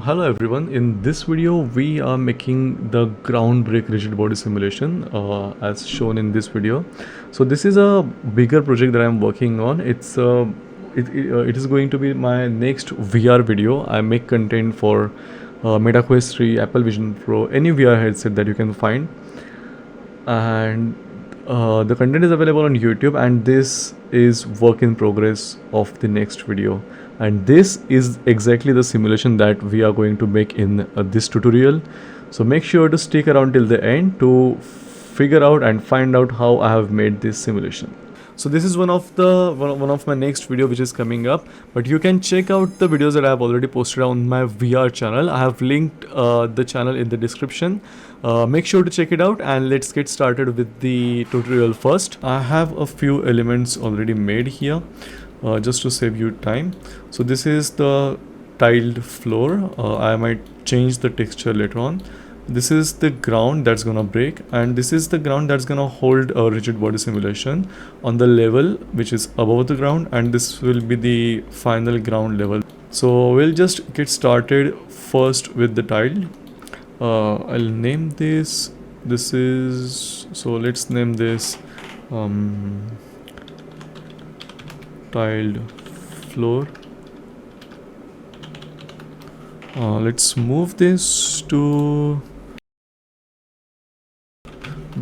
Hello everyone. In this video we are making the ground brake rigid body simulation as shown in this video. So this is a bigger project that I'm working on. It is going to be my next VR video. I make content for Meta Quest 3, Apple Vision Pro, any VR headset that you can find, and the content is available on YouTube, and this is work in progress of the next video. And this is exactly the simulation that we are going to make in this tutorial. So make sure to stick around till the end to figure out and find out how I have made this simulation. So this is one of my next video which is coming up, but you can check out the videos that I have already posted on my VR channel. I have linked the channel in the description. Make sure to check it out, and let's get started with the tutorial first. I have a few elements already made here just to save you time. So this is the tiled floor. I might change the texture later on. This is the ground that's gonna break, and this is the ground that's gonna hold a rigid body simulation on the level which is above the ground, and this will be the final ground level. So we'll just get started first with the tile. I'll name this. Let's name this tiled floor. Let's move this to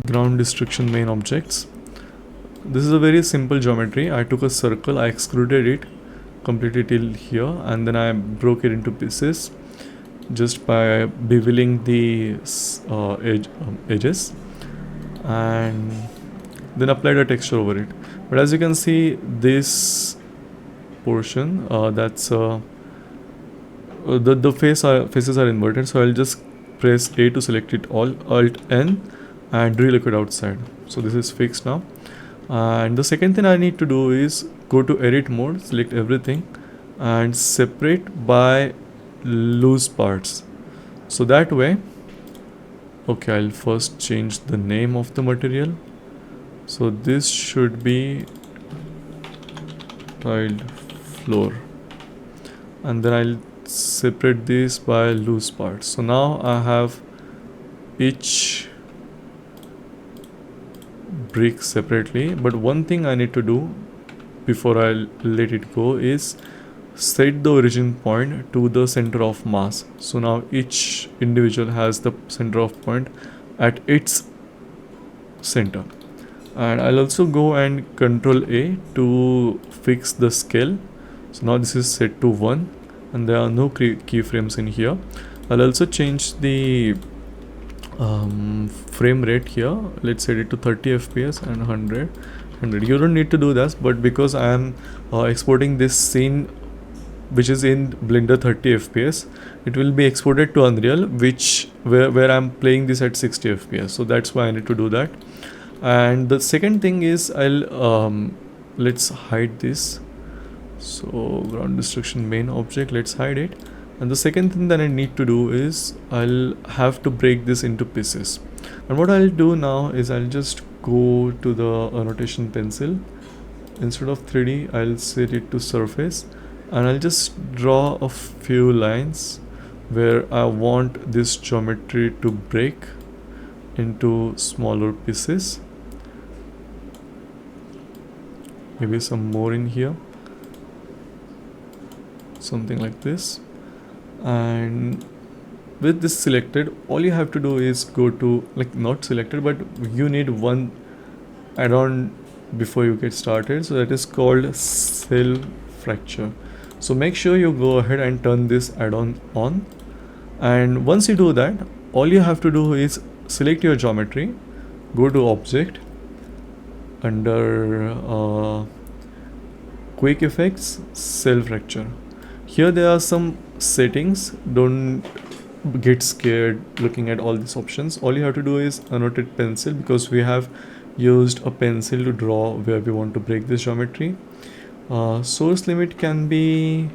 ground destruction main objects. This is a very simple geometry. I took a circle, I extruded it completely till here, and then I broke it into pieces just by beveling the edges, and then applied a texture over it. But as you can see, this portion the faces are inverted, so I'll just press A to select it all, Alt N, and relocate outside. So this is fixed now. And the second thing I need to do is go to edit mode, select everything, and separate by loose parts. So that way, okay, I'll first change the name of the material. So this should be tiled floor, and then I'll separate this by loose parts. So now I have each brick separately, but one thing I need to do before I let it go is set the origin point to the center of mass. So now each individual has the center of point at its center, and I'll also go and Control A to fix the scale. So now this is set to 1, and there are no keyframes in here. I'll also change the frame rate here. Let's set it to 30 fps and 100. You don't need to do this, but because I am exporting this scene which is in Blender 30 fps, it will be exported to Unreal, where I'm playing this at 60 fps. So that's why I need to do that. And the second thing is let's hide this. So ground destruction main object, let's hide it. And the second thing that I need to do is I'll have to break this into pieces. And what I'll do now is I'll just go to the annotation pencil. Instead of 3D, I'll set it to surface, and I'll just draw a few lines where I want this geometry to break into smaller pieces. Maybe some more in here, something like this. And with this selected, all you have to do is go to, like, not selected, but you need one add-on before you get started. So that is called cell fracture. So make sure you go ahead and turn this add-on on. And once you do that, all you have to do is select your geometry, go to object, under quick effects, cell fracture. Here there are some settings. Don't get scared looking at all these options. All you have to do is annotate pencil, because we have used a pencil to draw where we want to break this geometry. Source limit can be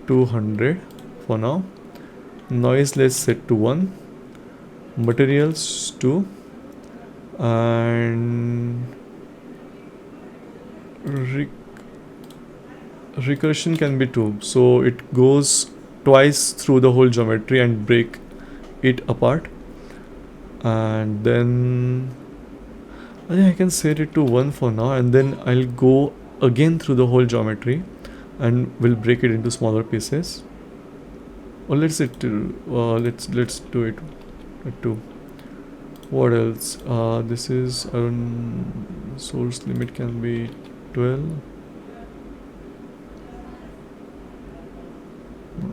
200 for now. Noise let's set to 1. Materials 2. And recursion can be 2, so it goes twice through the whole geometry and break it apart, and then I think I can set it to 1 for now, and then I'll go again through the whole geometry and we'll break it into smaller pieces. Or let's do it at 2. What else? This is source limit can be 12.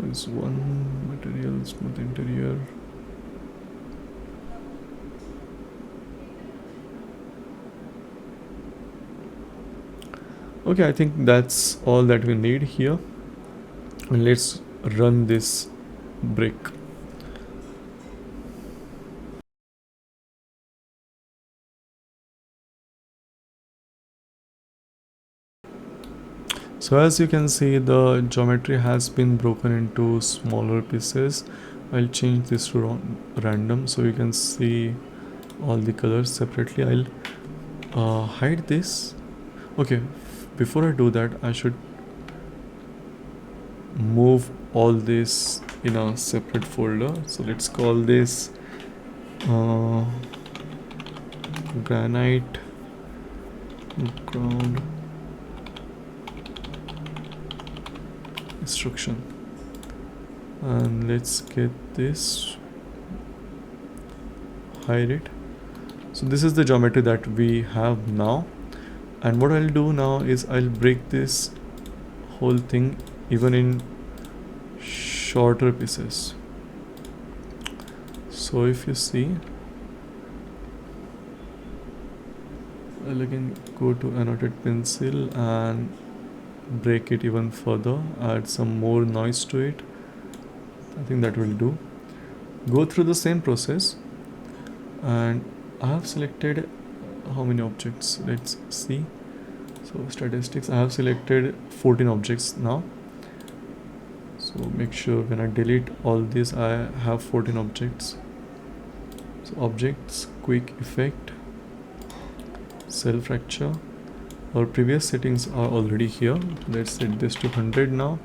Is 1 material smooth interior. Okay, I think that's all that we need here, and let's run this brick. So as you can see, the geometry has been broken into smaller pieces. I'll change this to random so you can see all the colors separately. I'll hide this. Okay, before I do that, I should move all this in a separate folder. So let's call this granite ground instruction, and let's get this, hide it. So this is the geometry that we have now, and what I'll do now is I'll break this whole thing even in shorter pieces. So if you see, I'll again go to annotate pencil and break it even further, add some more noise to it. I think that will do. Go through the same process, and I have selected how many objects. Let's see. So statistics, I have selected 14 objects now. So make sure when I delete all this, I have 14 objects. So objects, quick effect, cell fracture. Our previous settings are already here. Let's set this to 100 now.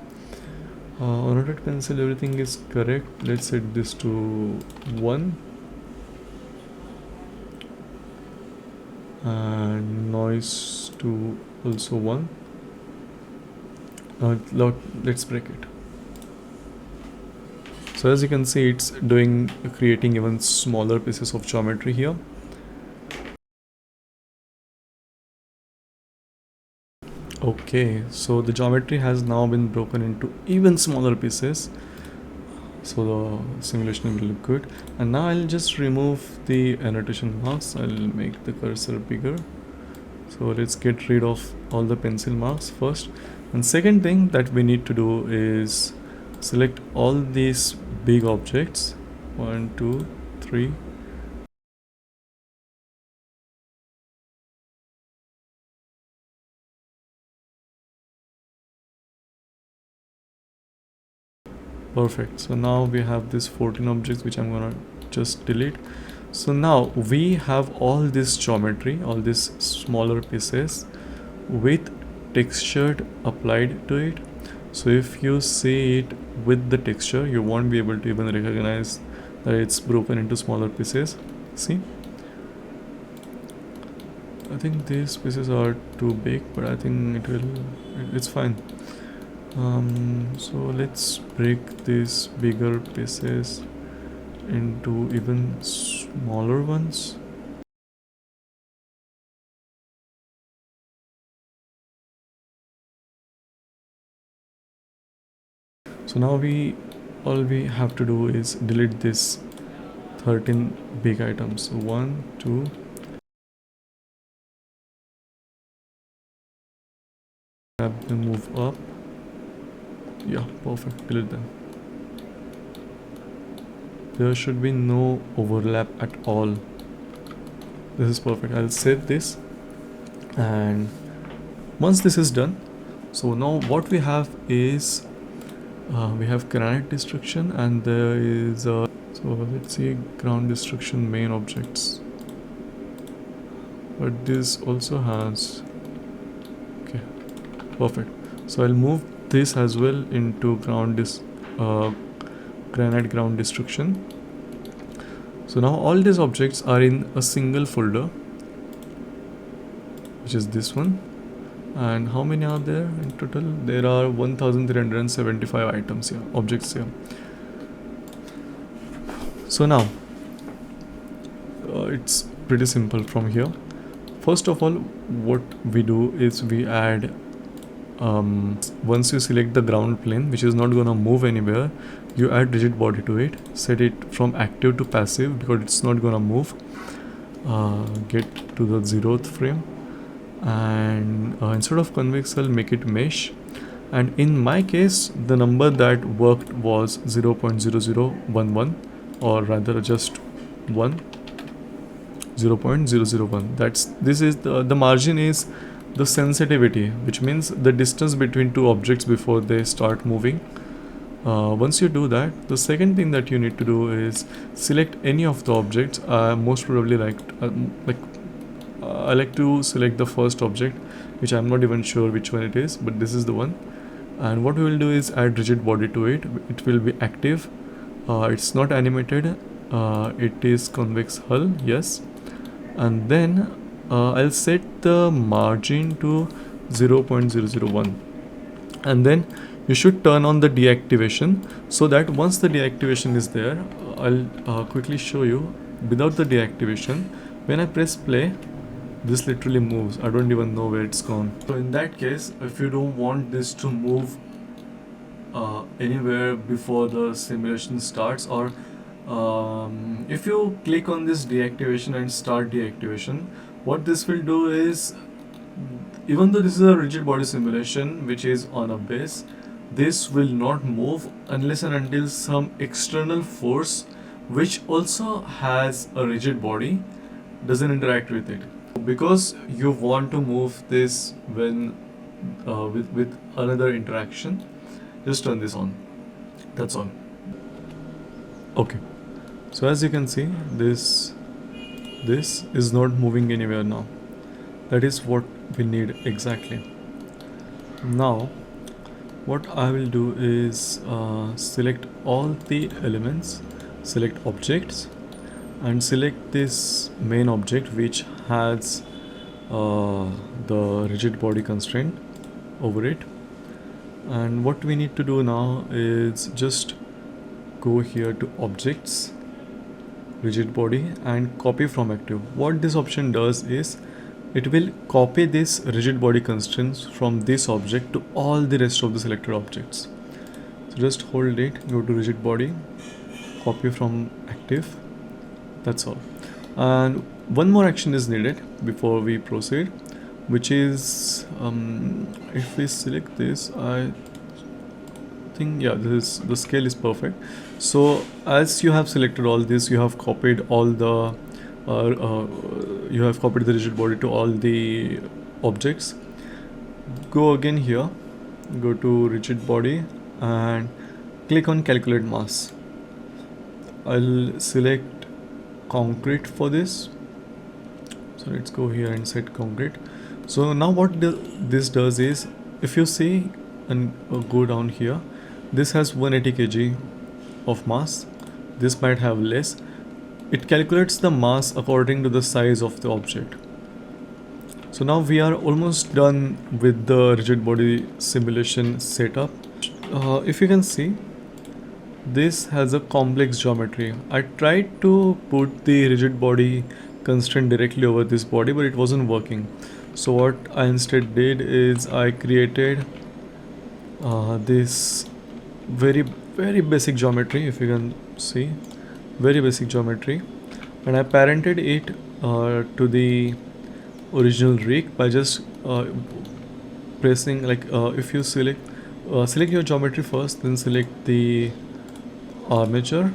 Annotate pencil, everything is correct. Let's set this to 1. And noise to also 1. Let's break it. So as you can see, it's creating even smaller pieces of geometry here. Okay, so the geometry has now been broken into even smaller pieces, so the simulation will look good. And now I'll just remove the annotation marks. I'll make the cursor bigger. So let's get rid of all the pencil marks first. And second thing that we need to do is select all these big objects, 1, 2, 3. Perfect. So now we have these 14 objects, which I'm gonna just delete. So now we have all this geometry, all these smaller pieces with texture applied to it. So if you see it with the texture, you won't be able to even recognize that it's broken into smaller pieces. See, I think these pieces are too big, but I think it's fine. So let's break these bigger pieces into even smaller ones. So now all we have to do is delete this 13 big items. 1, 2. Have them move up. Yeah, perfect. Delete them. There should be no overlap at all. This is perfect. I'll save this, and once this is done, so now what we have is we have granite destruction, and there is so let's see, ground destruction main objects, but this also has, okay, perfect. So I'll move this as well into ground uh, granite ground destruction. So now all these objects are in a single folder, which is this one. And how many are there in total? There are 1375 items here, objects here. So now it's pretty simple from here. First of all, what we do is we add once you select the ground plane, which is not gonna move anywhere, you add rigid body to it, set it from active to passive because it's not gonna move. Get to the 0th frame, and instead of convex hull, make it mesh. And in my case, the number that worked was 0.0011, or rather just 0.001. This is the margin is the sensitivity, which means the distance between two objects before they start moving. Once you do that, the second thing that you need to do is select any of the objects. Most probably I like to select the first object, which I'm not even sure which one it is, but this is the one. And what we will do is add rigid body to it. It will be active. It's not animated. It is convex hull, yes. And then I'll set the margin to 0.001, and then you should turn on the deactivation, so that once the deactivation is there, I'll quickly show you. Without the deactivation, when I press play, this literally moves. I don't even know where it's gone. So in that case, if you don't want this to move anywhere before the simulation starts, or if you click on this deactivation and start deactivation, what this will do is, even though this is a rigid body simulation which is on a base, this will not move unless and until some external force, which also has a rigid body, doesn't interact with it. Because you want to move this when with another interaction, just turn this on. That's all. Okay. So as you can see, this is not moving anywhere now. That is what we need exactly. Now what I will do is select all the elements, select objects, and select this main object which has the rigid body constraint over it. And what we need to do now is just go here to objects, rigid body, and copy from active. What this option does is it will copy this rigid body constraints from this object to all the rest of the selected objects. So just hold it, go to rigid body, copy from active. That's all. And one more action is needed before we proceed, which is if we select this, I think, yeah, the scale is perfect. So as you have selected all this, you have copied all the you have copied the rigid body to all the objects. Go again here, go to rigid body and click on calculate mass. I'll select concrete for this, so let's go here and set concrete. So now what this does is, if you see and go down here, this has 180 kg of mass, this might have less. It calculates the mass according to the size of the object. So now we are almost done with the rigid body simulation setup. If you can see, this has a complex geometry. I tried to put the rigid body constraint directly over this body, but it wasn't working. So what I instead did is I created this very basic geometry, if you can see, very basic geometry, and I parented it to the original rig by just pressing, like if you select your geometry first, then select the armature,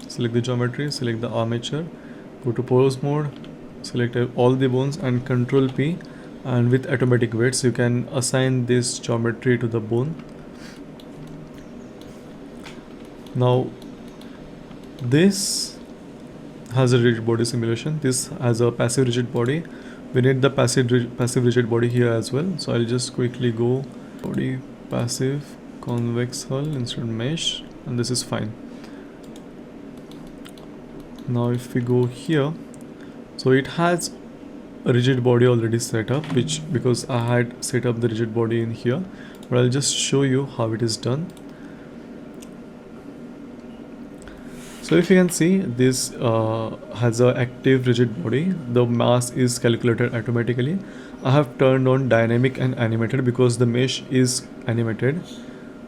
select the geometry, select the armature, go to pose mode, select all the bones and Control P, and with automatic weights you can assign this geometry to the bone. Now this has a rigid body simulation, this has a passive rigid body. We need the passive rigid body here as well, so I'll just quickly go body passive convex hull instead of mesh, and this is fine. Now if we go here, so it has a rigid body already set up, which because I had set up the rigid body in here, but I'll just show you how it is done. So if you can see, this has an active rigid body. The mass is calculated automatically. I have turned on dynamic and animated because the mesh is animated.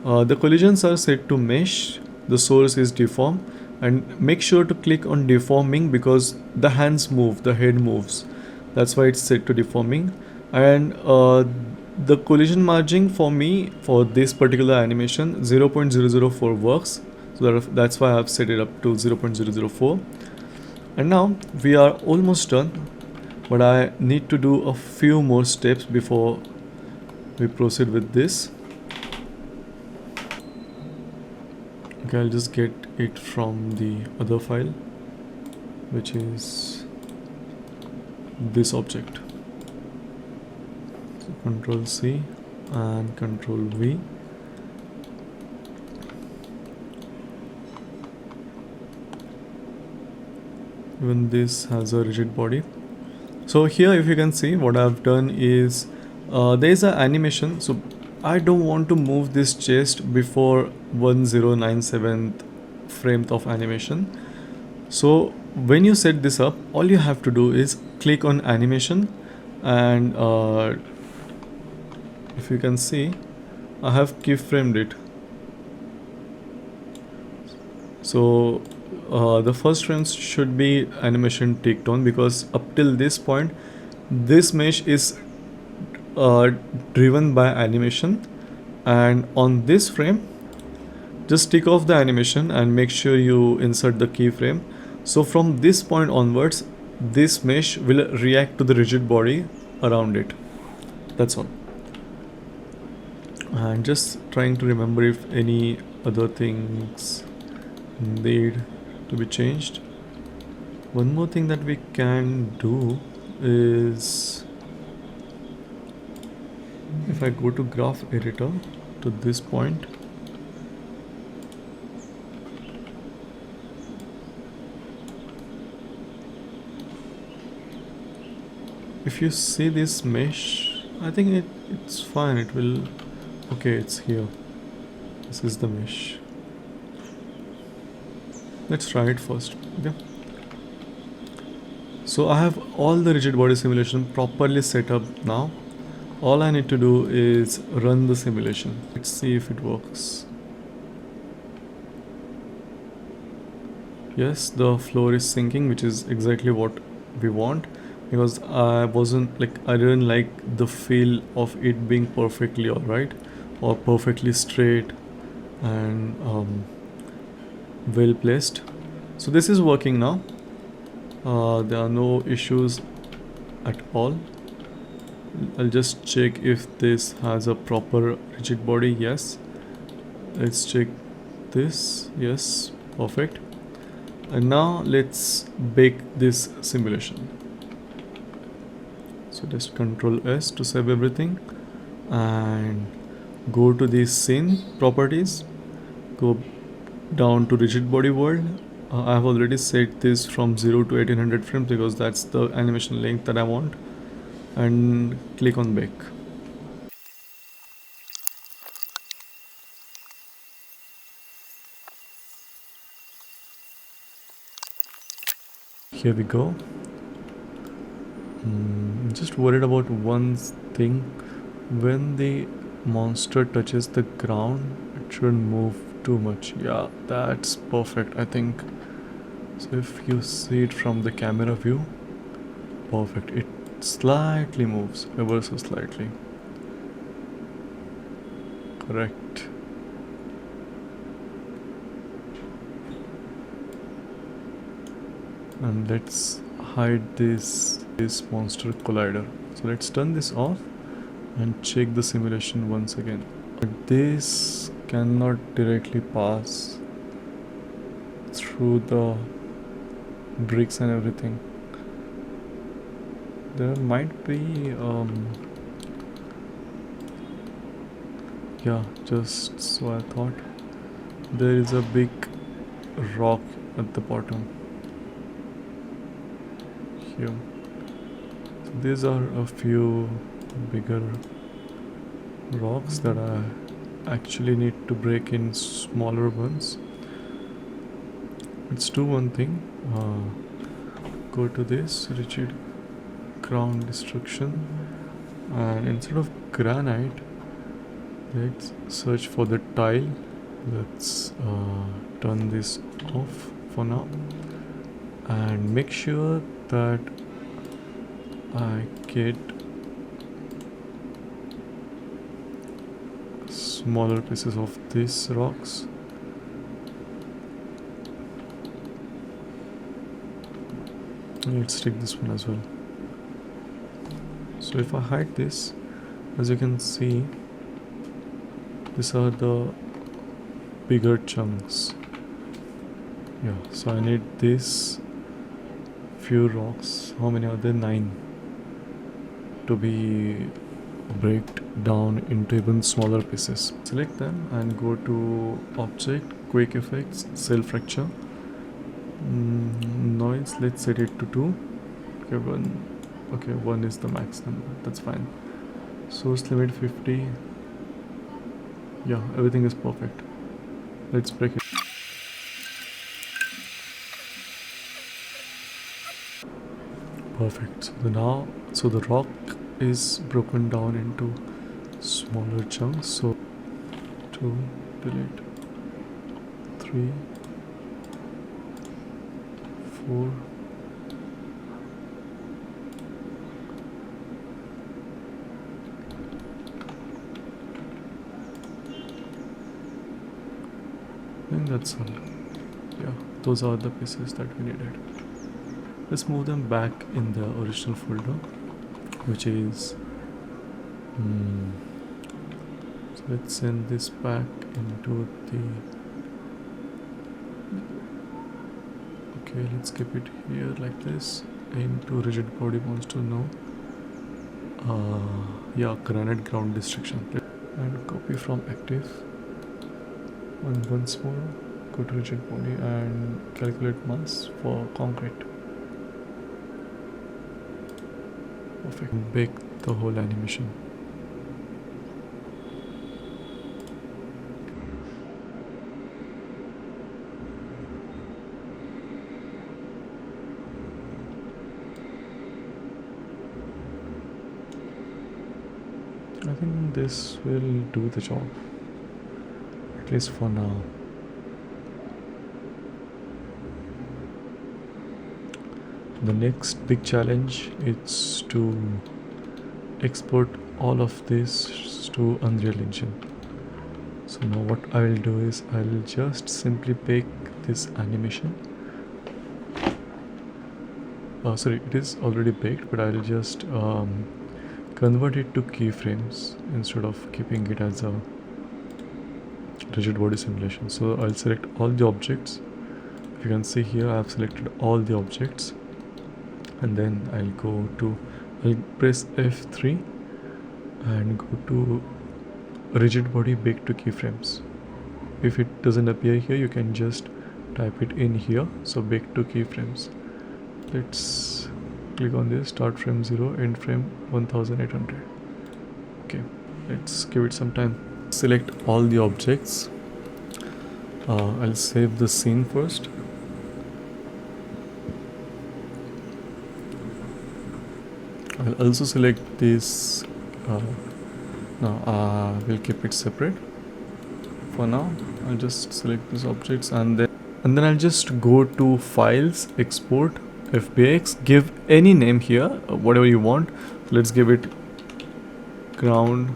The collisions are set to mesh. The source is deform, and make sure to click on deforming because the hands move, the head moves. That's why it's set to deforming. And the collision margin for me for this particular animation 0.004 works. So that's why I've set it up to 0.004. And now we are almost done, but I need to do a few more steps before we proceed with this. Okay, I'll just get it from the other file, which is this object. So Control C and Control V. Even this has a rigid body. So here if you can see, what I've done is there is an animation. So I don't want to move this chest before 1097th frame of animation. So when you set this up, all you have to do is click on animation, and if you can see, I have keyframed it. So the first frames should be animation ticked on, because up till this point this mesh is driven by animation, and on this frame just tick off the animation and make sure you insert the keyframe. So from this point onwards, this mesh will react to the rigid body around it. That's all. And just trying to remember if any other things need to be changed. One more thing that we can do is, if I go to graph editor to this point, if you see this mesh, I think it's fine. It will, okay, it's here. This is the mesh. Let's try it first. Okay. So I have all the rigid body simulation properly set up now. All I need to do is run the simulation. Let's see if it works. Yes, the floor is sinking, which is exactly what we want, because I didn't like the feel of it being perfectly alright or perfectly straight and well placed. So this is working now. There are no issues at all. I'll just check if this has a proper rigid body. Yes. Let's check this. Yes, perfect. And now let's bake this simulation. So just Control S to save everything and go to the scene properties, go down to rigid body world. I have already set this from 0 to 1800 frames because that's the animation length that I want, and click on bake. Here we go. Just worried about one thing. When the monster touches the ground, it shouldn't move too much. Yeah, that's perfect, I think. So if you see it from the camera view, perfect. It slightly moves, ever so slightly. Correct. And let's hide this monster collider. So let's turn this off and check the simulation once again. But this cannot directly pass through the bricks and everything. There might be Yeah, just so I thought. There is a big rock at the bottom here. So these are a few bigger rocks that I actually need to break in smaller ones. Let's do one thing. Go to this rigid ground destruction, and instead of granite, let's search for the tile. Let's turn this off for now and make sure that I get smaller pieces of these rocks. Let's take this one as well. So if I hide this, as you can see, these are the bigger chunks. Yeah, so I need this few rocks. How many are there? 9, to be break down into even smaller pieces. Select them and go to Object, Quick Effects, Cell Fracture, Noise. Let's set it to 2. Okay, 1. Okay, 1 is the max number. That's fine. Source limit 50. Yeah, everything is perfect. Let's break it. Perfect. So the rock is broken down into smaller chunks. So 2, delete, 3, 4, 5. That's all. Yeah, those are the pieces that we needed. Let's move them back in the original folder, which is so let's send this back into the okay, let's keep it here like this. Into rigid body wants to know yeah, granite ground destruction, and copy from active. And once more, go to rigid body and calculate mass for concrete. Perfect. Bake the whole animation. I think this will do the job, at least for now. The next big challenge is to export all of this to Unreal Engine. So now what I will do is I will just simply bake this animation. Sorry, it is already baked, but I will just convert it to keyframes instead of keeping it as a rigid body simulation. So I'll select all the objects. If you can see here, I have selected all the objects, and then I'll press F3 and go to rigid body bake to keyframes. If it doesn't appear here, you can just type it in here. So bake to keyframes. Let's click on this, start frame 0, end frame 1800. Okay, let's give it some time. Select all the objects. I'll save the scene first. I'll also select this. We'll keep it separate for now. I'll just select these objects, and then I'll just go to Files, Export, FBX. Give any name here, whatever you want. Let's give it ground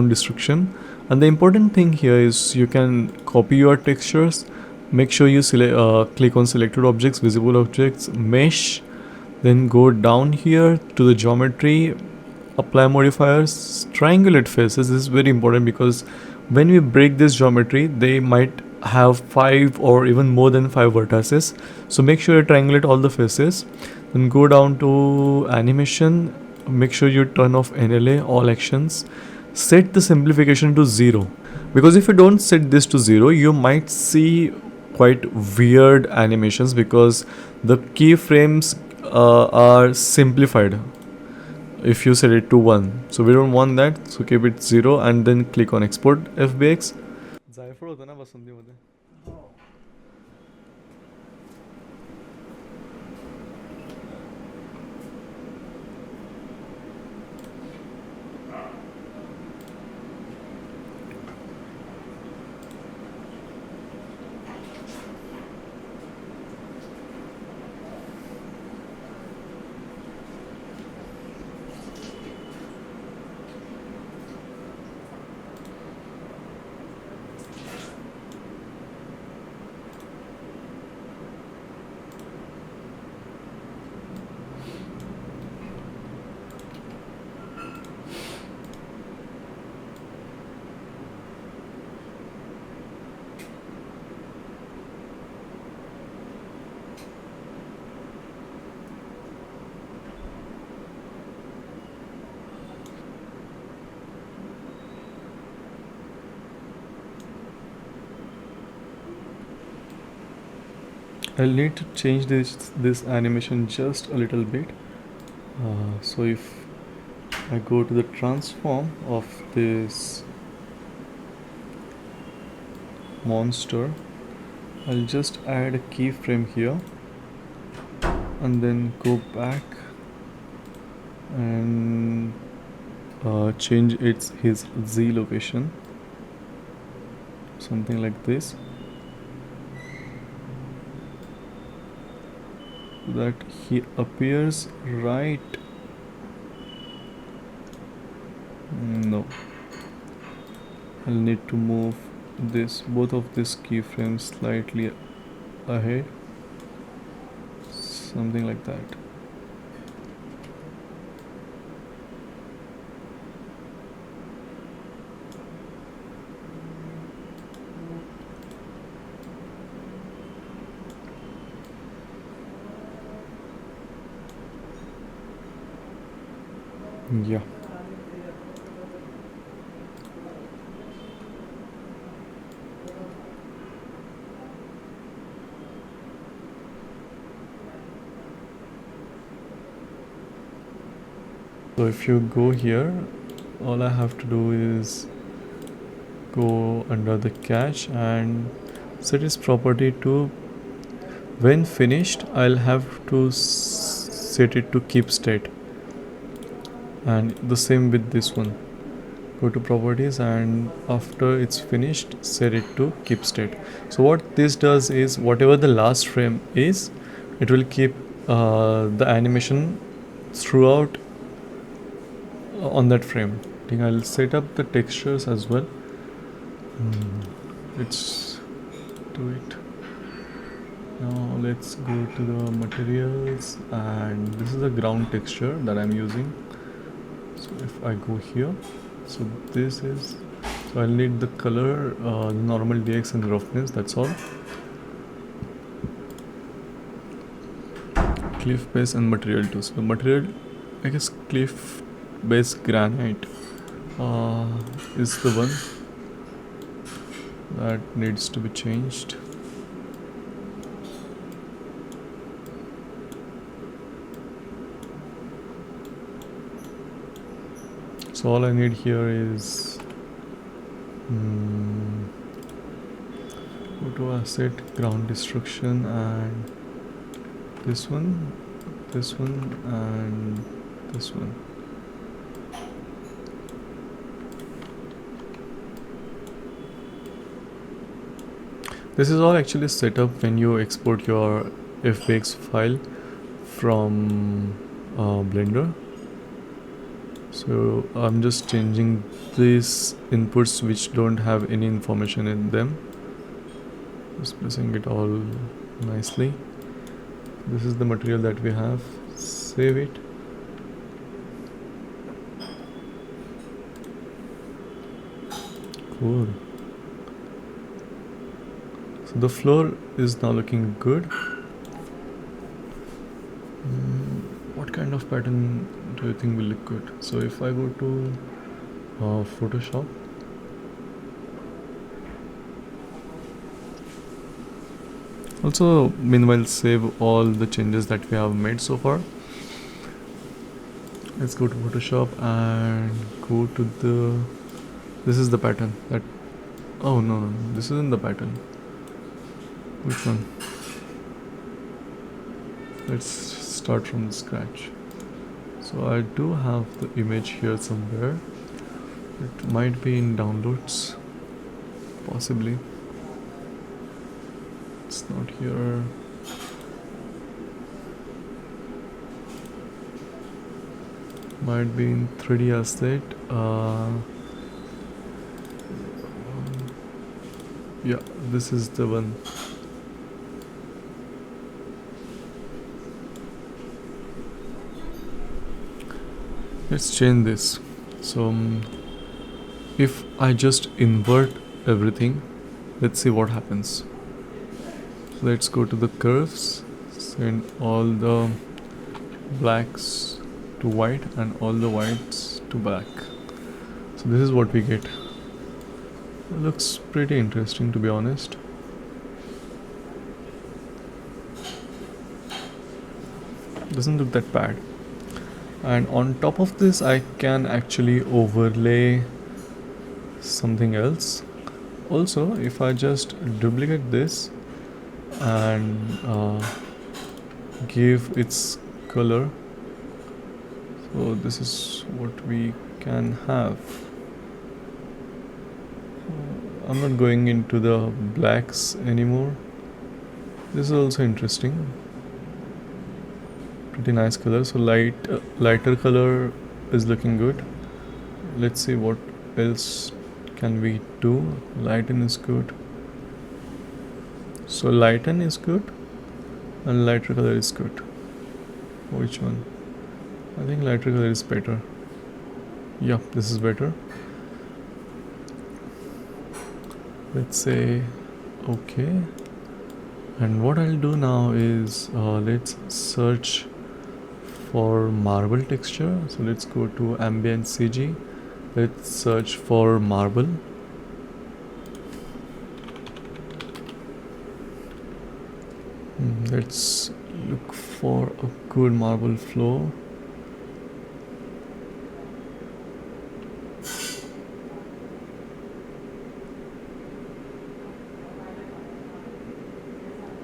destruction. And the important thing here is you can copy your textures. Make sure you click on selected objects, visible objects, mesh, then go down here to the geometry, apply modifiers, triangulate faces. This is very important because when we break this geometry, they might have 5 or even more than 5 vertices. So make sure you triangulate all the faces. Then go down to animation, make sure you turn off NLA, all actions, set the simplification to 0, because if you don't set this to 0 you might see quite weird animations because the keyframes are simplified if you set it to 1. So we don't want that, so keep it 0 and then click on export FBX. जायफळ होतं ना बसंतीमध्ये. I'll need to change this animation just a little bit. So if I go to the transform of this monster, I'll just add a keyframe here and then go back and change his Z location, something like this, that he appears right. No, I'll need to move both of these keyframes slightly ahead, something like that. Yeah. So if you go here, all I have to do is go under the cache and set its property to, when finished I'll have to set it to keep state, and the same with this one. Go to properties and after it's finished set it to keep state. So what this does is whatever the last frame is, it will keep the animation throughout on that frame. I think I'll set up the textures as well. Let's do it. Now let's go to the materials, and this is the ground texture that I'm using. So if I go here, so this is, so I'll need the color, normal DX and roughness, that's all. Cliff base and material too. So the material, I guess cliff base granite is the one that needs to be changed. So all I need here is go to asset, ground destruction, and this one, and this one. This is all actually set up when you export your FBX file from Blender. So I'm just changing these inputs which don't have any information in them, just placing it all nicely. This is the material that we have. Save it. Cool. So the floor is now looking good. What kind of pattern do you think will look good? So if I go to Photoshop, also meanwhile save all the changes that we have made so far. Let's go to Photoshop and go to the, this is the pattern that, oh no, this isn't the pattern. Which one? Let's start from scratch. So I do have the image here somewhere. It might be in downloads, possibly. It's not here. Might be in 3D asset. Yeah, this is the one. Let's change this. So if I just invert everything, let's see what happens. So let's go to the curves, send all the blacks to white and all the whites to black. So this is what we get. It looks pretty interesting, to be honest. Doesn't look that bad. And on top of this I can actually overlay something else. Also, if I just duplicate this and give its color, so this is what we can have. I'm not going into the blacks anymore. This is also interesting. Pretty nice color. So lighter color is looking good. Let's see what else can we do. Lighten is good. So lighten is good and lighter color is good. Which one? I think lighter color is better. Yeah, this is better. Let's say okay. And what I'll do now is let's search for marble texture. So let's go to ambient CG. Let's search for marble. Let's look for a good marble flow.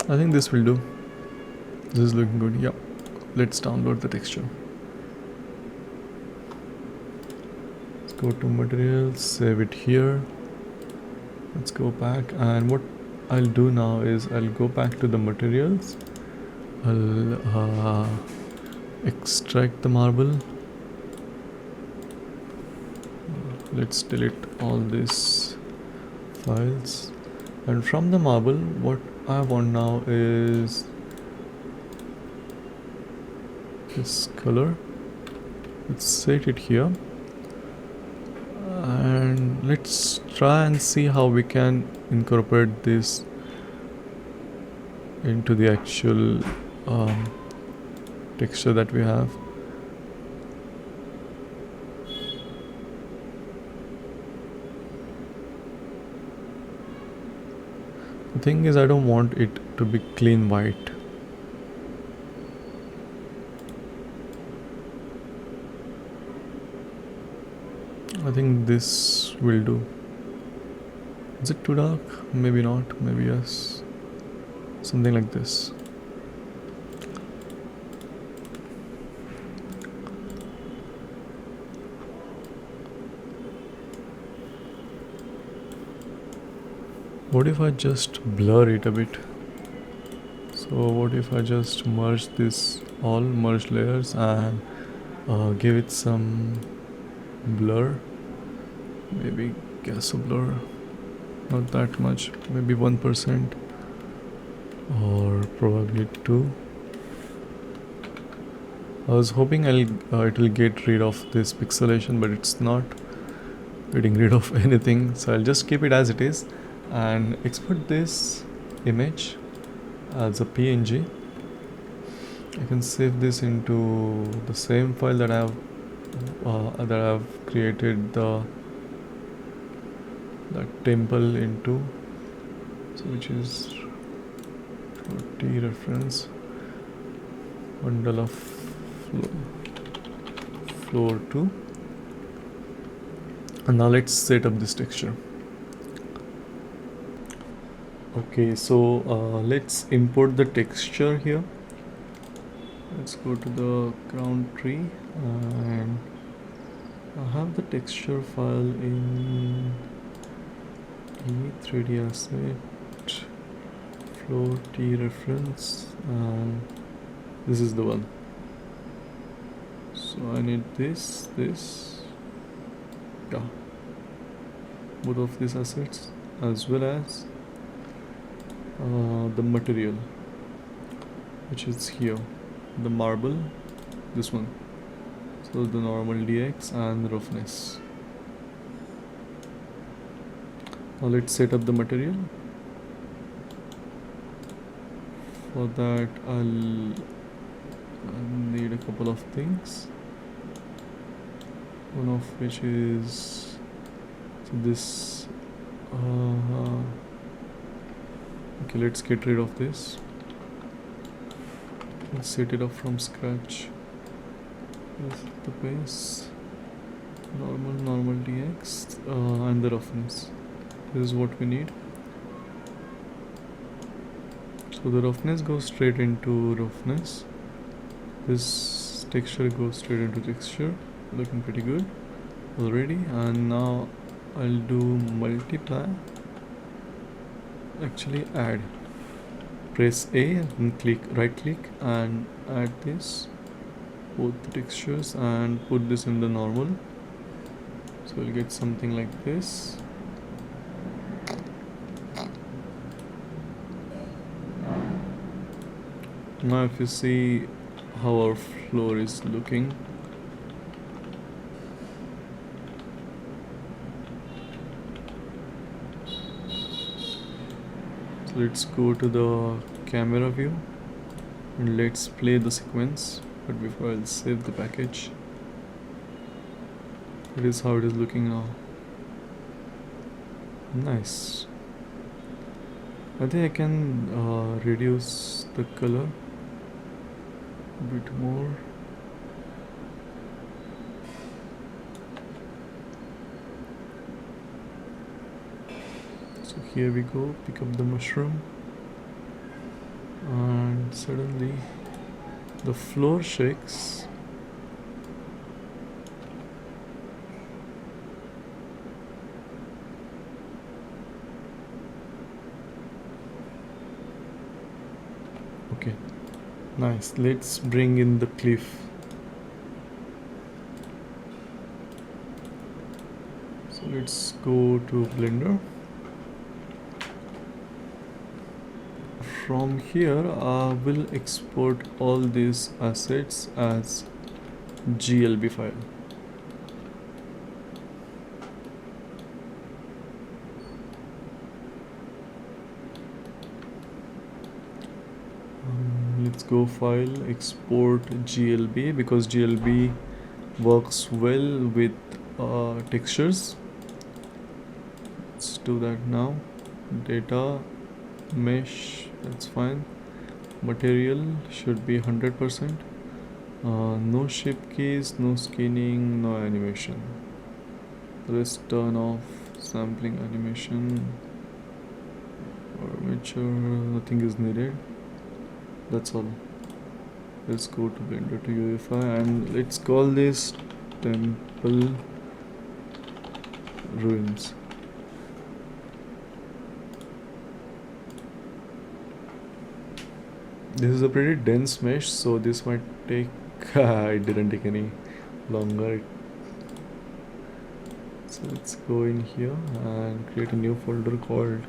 I think this will do. This is looking good. Yeah. Let's download the texture. Let's go to materials, save it here. Let's go back, and what I'll do now is I'll go back to the materials. I'll extract the marble. Let's delete all these files. And from the marble, what I want now is this color. Let's set it here. And let's try and see how we can incorporate this into the actual texture that we have. The thing is, I don't want it to be clean white. I think this will do. Is it too dark? Maybe not, maybe yes. Something like this. What if I just blur it a bit? So what if I just merge this, all merge layers, and give it some blur? Maybe gesso blur, not that much, maybe 1% or probably 2. I was hoping it will get rid of this pixelation, but it's not getting rid of anything, so I'll just keep it as it is and export this image as a PNG. I can save this into the same file that I've created that temple into, so which is T reference bundle of floor 2. And now let's set up this texture. Okay, so let's import the texture here. Let's go to the ground tree, and I have the texture file in E3D asset floor T reference, and this is the one. So I need this, yeah, both of these assets, as well as the material, which is here, the marble, this one. So the normal dx and roughness. Now let's set up the material. For that I'll need a couple of things, one of which is this. Okay, let's get rid of this. Let's set it up from scratch. This is the base, normal dx, and the roughness. This is what we need. So the roughness goes straight into roughness. This texture goes straight into texture. Looking pretty good already. And now I'll do multiply. Actually add. Press A and right click and add this, both the textures, and put this in the normal. So we'll get something like this. Now if you see how our floor is looking, so let's go to the camera view and let's play the sequence. But before, I'll save the package. It is how it is looking now. Nice. I think I can reduce the color a bit more. So here we go, pick up the mushroom, and suddenly the floor shakes. Okay, nice. Let's bring in the cliff. So let's go to Blender. From here I will export all these assets as GLB file. Let's go file, export GLB, because GLB works well with textures. Let's do that now. Data, mesh, that's fine. Material should be 100%. No shape keys, no skinning, no animation. Rest turn off, sampling, animation, armature, nothing is needed. That's all. Let's go to Blender to UE5 and let's call this temple ruins. This is a pretty dense mesh, so this might take it didn't take any longer. So let's go in here and create a new folder called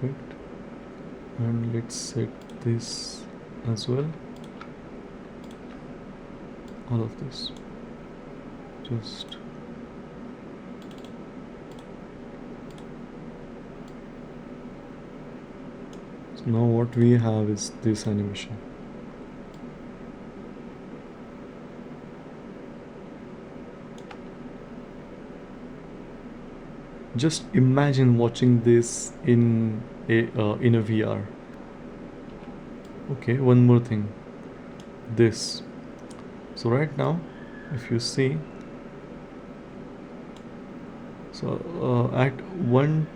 perfect. And let's set this as well, all of this. Just so now what we have is this animation. Just imagine watching this in a VR. Okay, one more thing. This. So right now, if you see, so at 2 1,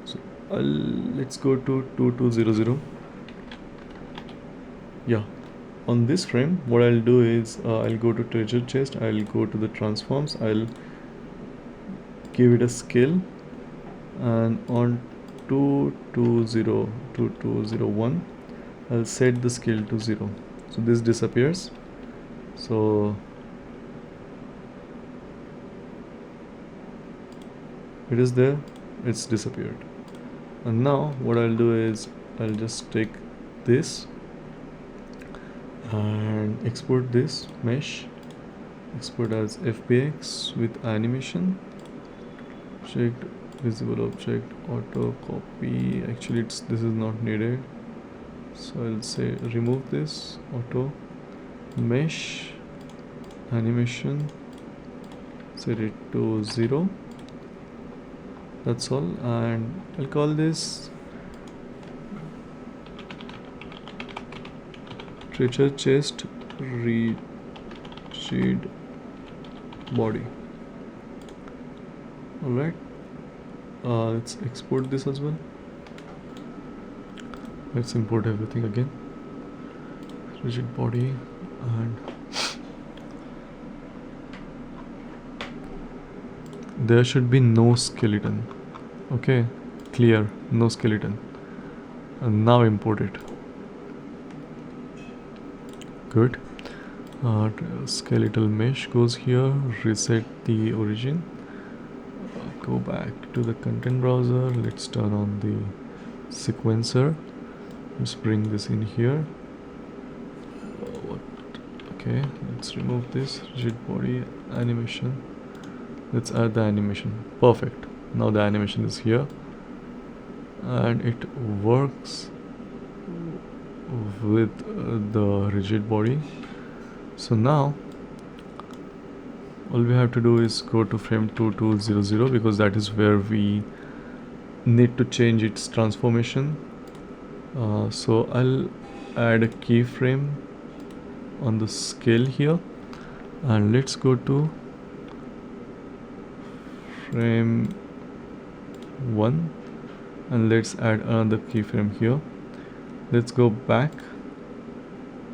so let's go to 2200. Yeah, on this frame, what I'll do is I'll go to treasure chest, I'll go to the transforms, I'll give it a scale, and on 2201 I'll set the scale to 0, so this disappears. So it is there, it's disappeared. And now what I'll do is I'll just take this and export this mesh, export as FBX with animation, object, visible object, auto copy. Actually this is not needed, so I'll say remove this, auto mesh, animation, set it to 0. That's all, and I'll call this treasure chest rigid body. Alright, let's export this as well. Let's import everything again. Rigid body, and there should be no skeleton. Okay, clear, no skeleton. And now import it. Good. Skeletal mesh goes here, reset the origin, go back to the content browser, let's turn on the sequencer, let's bring this in here. Okay, let's remove this rigid body animation, let's add the animation. Perfect. Now the animation is here and it works with the rigid body. So now all we have to do is go to frame 2200 because that is where we need to change its transformation. So I'll add a keyframe on the scale here, and let's go to frame 1 and let's add another keyframe here. Let's go back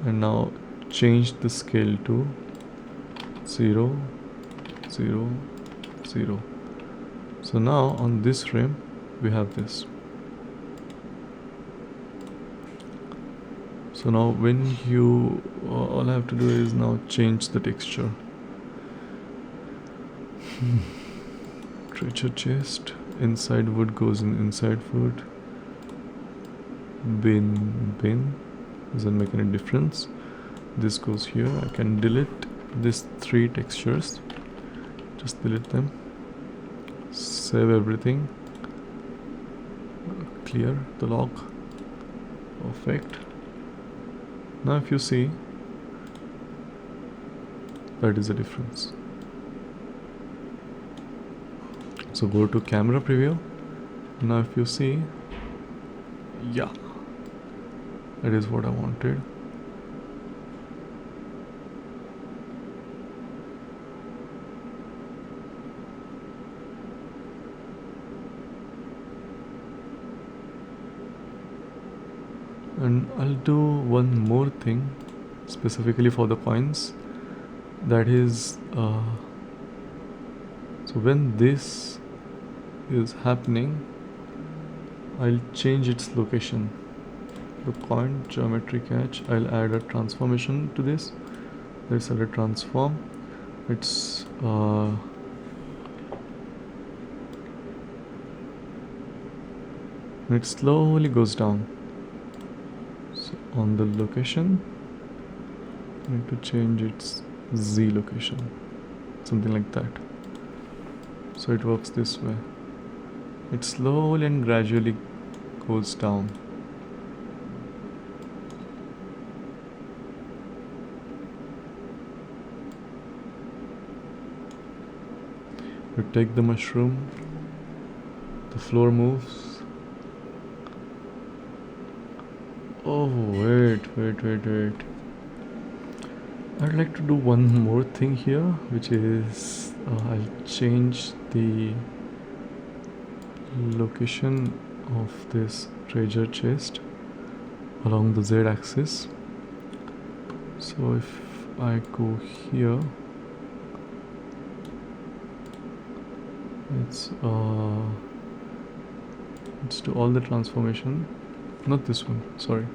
and now change the scale to 0 0 0. So now on this frame we have this. So now when you all I have to do is now change the texture. Treasure chest, inside wood goes in inside wood, bin doesn't make any difference. This goes here. I can delete these 3 textures, just delete them, save everything, clear the log. Perfect. Now if you see, that is the difference. So go to camera preview. Now if you see, yeah, that is what I wanted. And I'll do one more thing specifically for the coins, that is so when this is happening, I'll change its location. The coin geometry catch, I'll add a transformation to this. Let's add a transform. It's It slowly goes down. So on the location, I need to change its Z location, something like that. So it works this way. It slowly and gradually goes down. You take the mushroom, the floor moves. Oh, wait. I'd like to do one more thing here, which is I'll change the location of this treasure chest along the Z axis. So if I go here, let's do all the transformation. Not this one, sorry.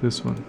This one.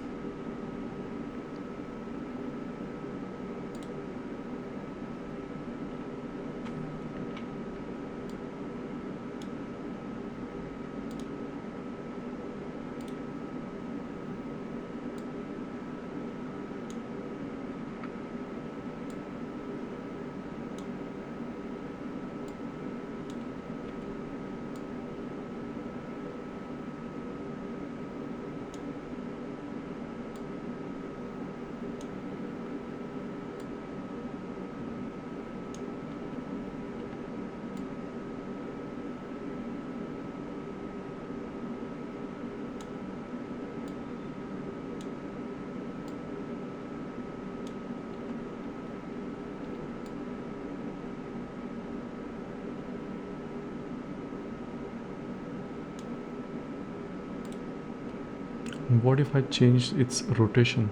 What if I change its rotation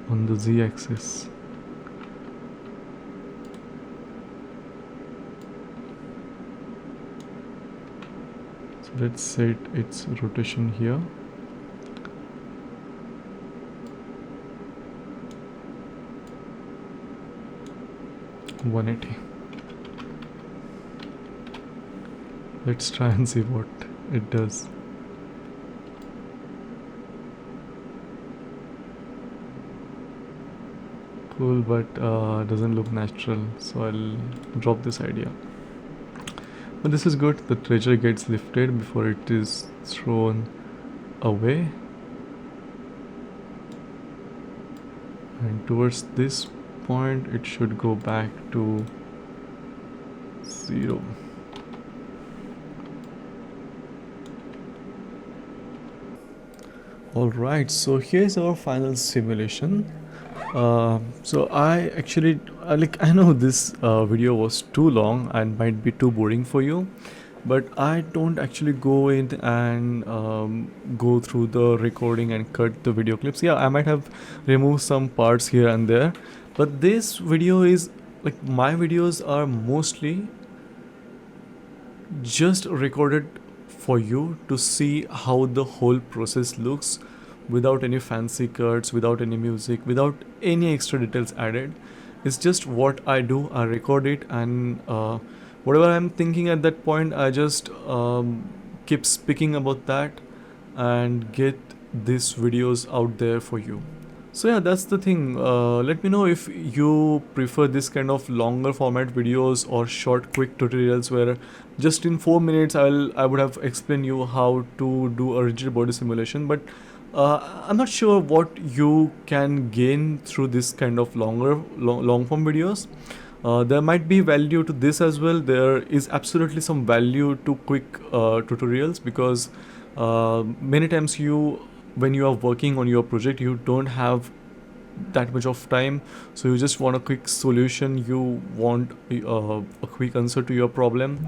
on the Z axis? So let's set its rotation here. (180). Let's try and see what it does. Cool, but doesn't look natural, so I'll drop this idea. But this is good. The treasure gets lifted before it is thrown away, and towards this point it should go back to 0. Alright, so here's our final simulation. So I actually I know this video was too long and might be too boring for you, but I don't actually go in and go through the recording and cut the video clips. Yeah, I might have removed some parts here and there, but this video is like, my videos are mostly just recorded for you to see how the whole process looks, without any fancy cuts, without any music, without any extra details added. It's just what I do. I record it, and whatever I'm thinking at that point, I just keep speaking about that and get these videos out there for you. So yeah, that's the thing. Let me know if you prefer this kind of longer format videos or short quick tutorials where just in 4 minutes I would have explained you how to do a rigid body simulation. But I'm not sure what you can gain through this kind of long form videos. There might be value to this as well. There is absolutely some value to quick tutorials, because many times when you are working on your project, you don't have that much of time, so you just want a quick solution, you want a quick answer to your problem.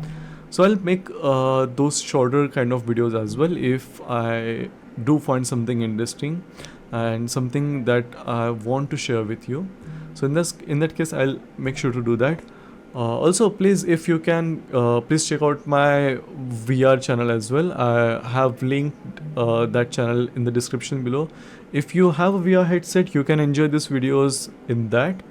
So I'll make those shorter kind of videos as well if I do find something interesting and something that I want to share with you. So in that case, I'll make sure to do that. Also, please, if you can, please check out my VR channel as well. I have linked that channel in the description below. If you have a VR headset, you can enjoy these videos in that.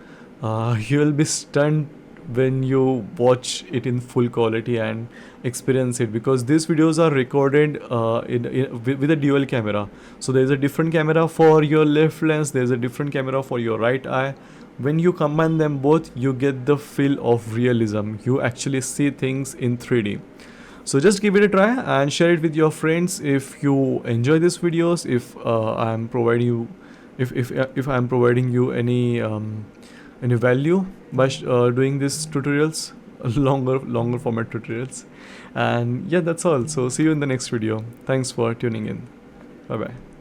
You will be stunned when you watch it in full quality and experience it, because these videos are recorded with a dual camera. So there's a different camera for your left lens, there's a different camera for your right eye. When you combine them both, you get the feel of realism. You actually see things in 3D. So just give it a try and share it with your friends if you enjoy these videos. If I'm providing you, if I'm providing you any value by doing these tutorials, longer format tutorials. And yeah, that's all. So see you in the next video. Thanks for tuning in. Bye bye.